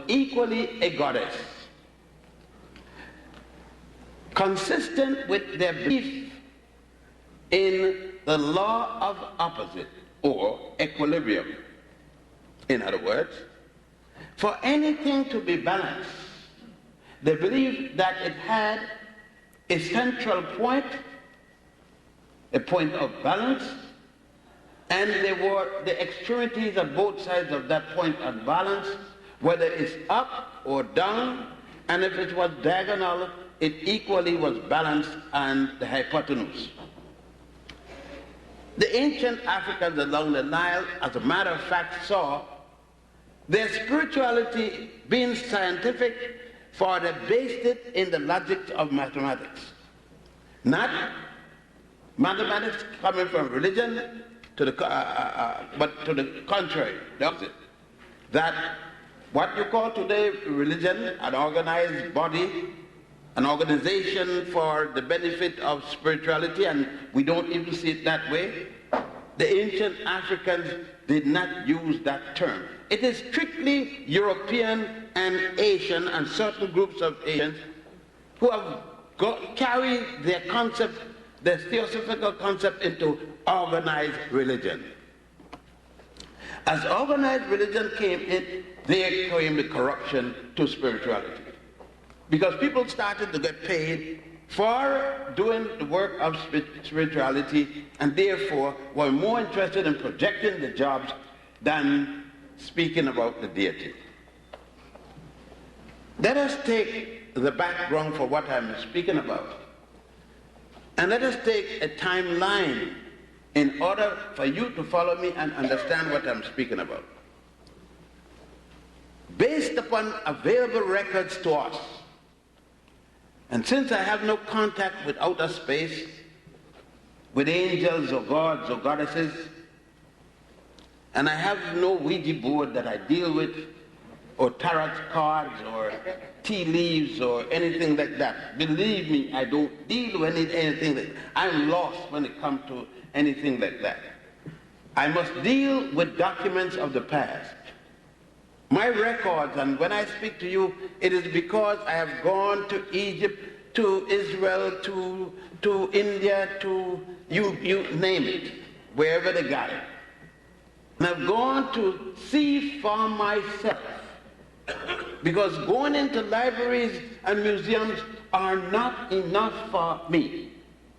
equally a goddess, consistent with their belief in the law of opposite, or equilibrium. In other words, for anything to be balanced, they believed that it had a central point, a point of balance, and there were the extremities of both sides of that point of balance, whether it's up or down, and if it was diagonal, it equally was balanced and the hypotenuse. The ancient Africans along the Nile, as a matter of fact, saw their spirituality being scientific, for they based it in the logic of mathematics. Not mathematics coming from religion, but to the contrary, the opposite. That what you call today religion, an organized body, an organization for the benefit of spirituality, and we don't even see it that way. The ancient Africans did not use that term. It is strictly European and Asian and certain groups of Asians who have carried their concept, their theosophical concept, into organized religion. As organized religion came in, there came the corruption to spirituality. Because people started to get paid for doing the work of spirituality, and therefore were more interested in projecting the jobs than speaking about the deity. Let us take the background for what I'm speaking about, and let us take a timeline in order for you to follow me and understand what I'm speaking about. Based upon available records to us, and since I have no contact with outer space, with angels or gods or goddesses, and I have no Ouija board that I deal with, or tarot cards, or tea leaves, or anything like that. Believe me, I don't deal with anything like that. I'm lost when it comes to anything like that. I must deal with documents of the past. My records, and when I speak to you, it is because I have gone to Egypt, to Israel, to India, to you name it, wherever they got it. And I've gone to see for myself, because going into libraries and museums are not enough for me.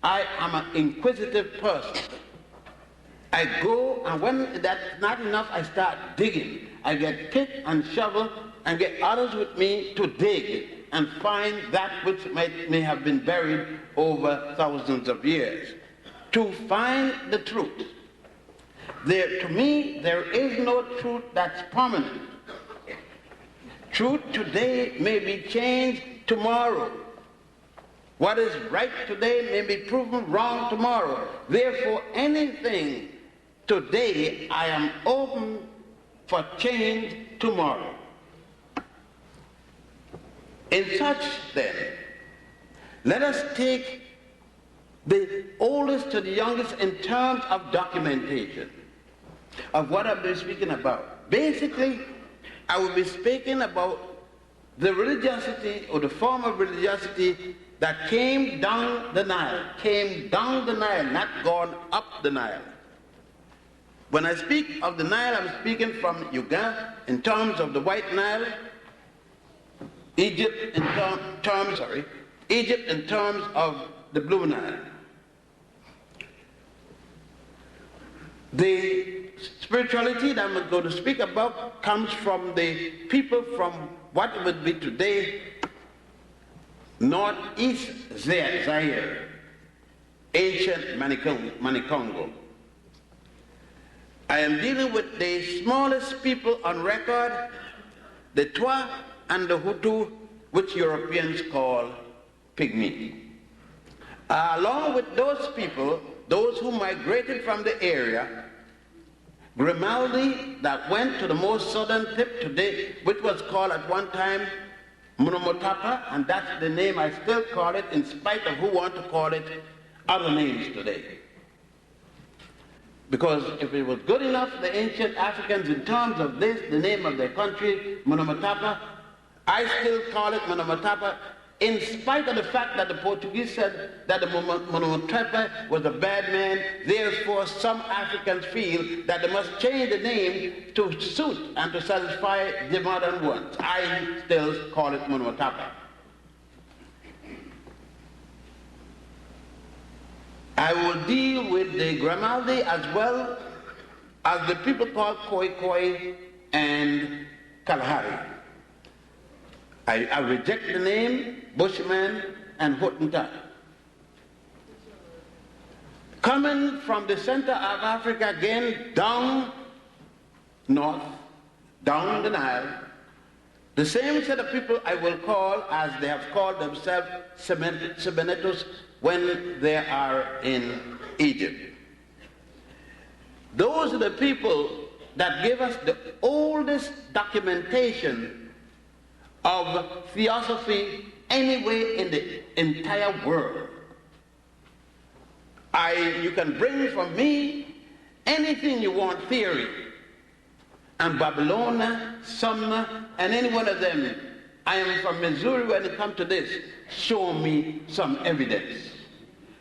I am an inquisitive person. I go, and when that's not enough, I start digging. I get pick and shovel and get others with me to dig and find that which may have been buried over thousands of years, to find the truth. To me, there is no truth that's permanent. Truth today may be changed tomorrow. What is right today may be proven wrong tomorrow. Therefore, anything today, I am open for change tomorrow. In such, then, let us take the oldest to the youngest in terms of documentation of what I've been speaking about. Basically, I will be speaking about the religiosity, or the form of religiosity that came down the Nile, not gone up the Nile. When I speak of the Nile, I'm speaking from Uganda in terms of the White Nile, Egypt in terms of the Blue Nile. The spirituality that I'm going to speak about comes from the people from what would be today northeast Zaire, ancient Manicongo. I am dealing with the smallest people on record, the Twa and the Hutu, which Europeans call Pygmy. Along with those people, those who migrated from the area, Grimaldi, that went to the most southern tip today, which was called at one time Munomotapa, and that's the name I still call it, in spite of who want to call it other names today. Because if it was good enough, the ancient Africans, in terms of this, the name of their country, Munomotapa, I still call it Monomotapa, in spite of the fact that the Portuguese said that the Monomotapa was a bad man. Therefore, some Africans feel that they must change the name to suit and to satisfy the modern ones. I still call it Monomotapa. I will deal with the Grimaldi as well as the people called Khoi Khoi and Kalahari. I reject the name Bushman and Hottentot. Coming from the center of Africa again, down north, down the Nile, the same set of people I will call as they have called themselves Sebenetos when they are in Egypt. Those are the people that give us the oldest documentation of theosophy anywhere in the entire world. You can bring from me anything you want theory, and Babylonia, Sumner, and any one of them. I am from Missouri when it comes to this. Show me some evidence.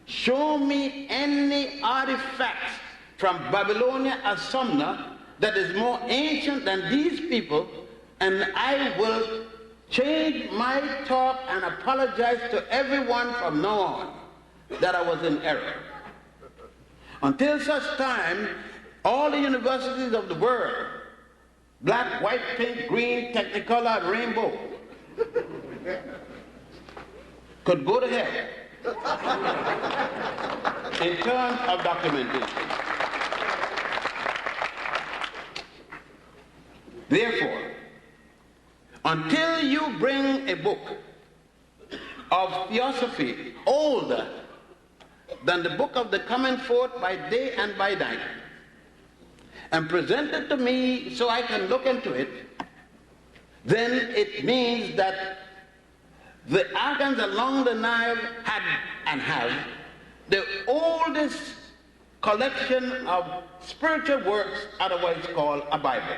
Show me any artifacts from Babylonia or Sumner that is more ancient than these people, and I will change my talk and apologize to everyone from now on that I was in error. Until such time, all the universities of the world, black, white, pink, green, technicolor, and rainbow, could go to hell in terms of documentation. Therefore, until you bring a book of theosophy older than the book of the coming forth by day and by night, and present it to me so I can look into it, then it means that the Africans along the Nile had and have the oldest collection of spiritual works, otherwise called a Bible.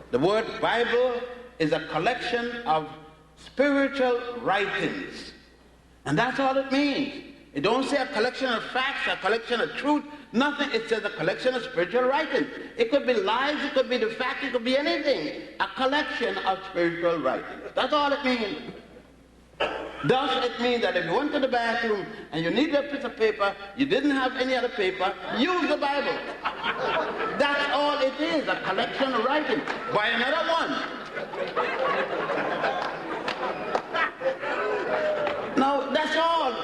The word Bible is a collection of spiritual writings. And that's all it means. It don't say a collection of facts, a collection of truth, nothing. It says a collection of spiritual writings. It could be lies, it could be the fact, it could be anything. A collection of spiritual writings. That's all it means. Thus, it means that if you went to the bathroom and you needed a piece of paper, you didn't have any other paper, use the Bible. That's all it is, a collection of writings. Buy another one. Now, that's all.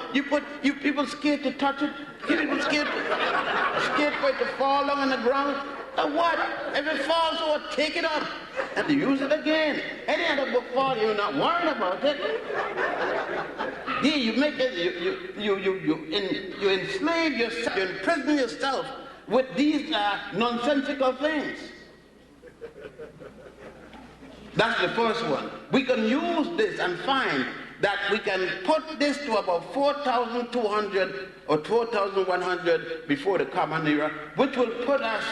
You people scared to touch it. You people scared for it to fall down on the ground. What? If it falls over, take it up and use it again. Any other book falls, you're not worried about it. You make it. You enslave yourself. You imprison yourself with these nonsensical things. That's the first one. We can use this and find that we can put this to about 4,200 or 4,100 before the Common Era, which will put us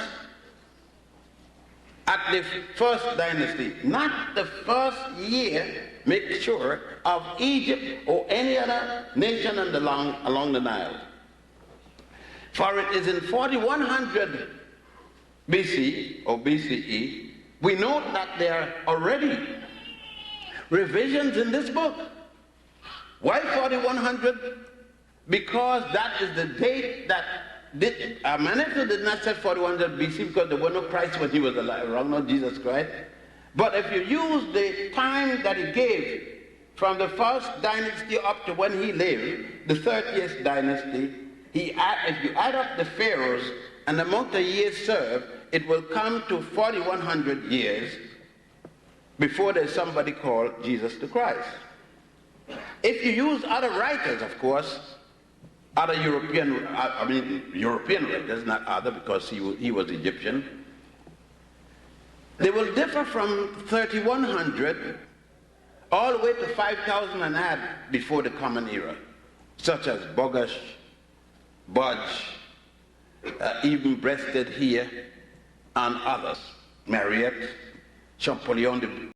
at the first dynasty, not the first year, make sure, of Egypt or any other nation along the Nile. For it is in 4100 BC or BCE, we know that there are already revisions in this book. Why 4100? Because that is the date that Manetho did not say 4100 BC because there was no Christ when he was alive, wrong, not Jesus Christ. But if you use the time that he gave from the first dynasty up to when he lived, the 30th dynasty, if you add up the pharaohs and the amount of years served, it will come to 4100 years before there's somebody called Jesus the Christ. If you use other writers, of course, other European writers, not other because he was Egyptian, they will differ from 3100 all the way to 5000 and add before the Common Era, such as Bogash, Budge, even Breasted here, and others, Mariette, Champollion de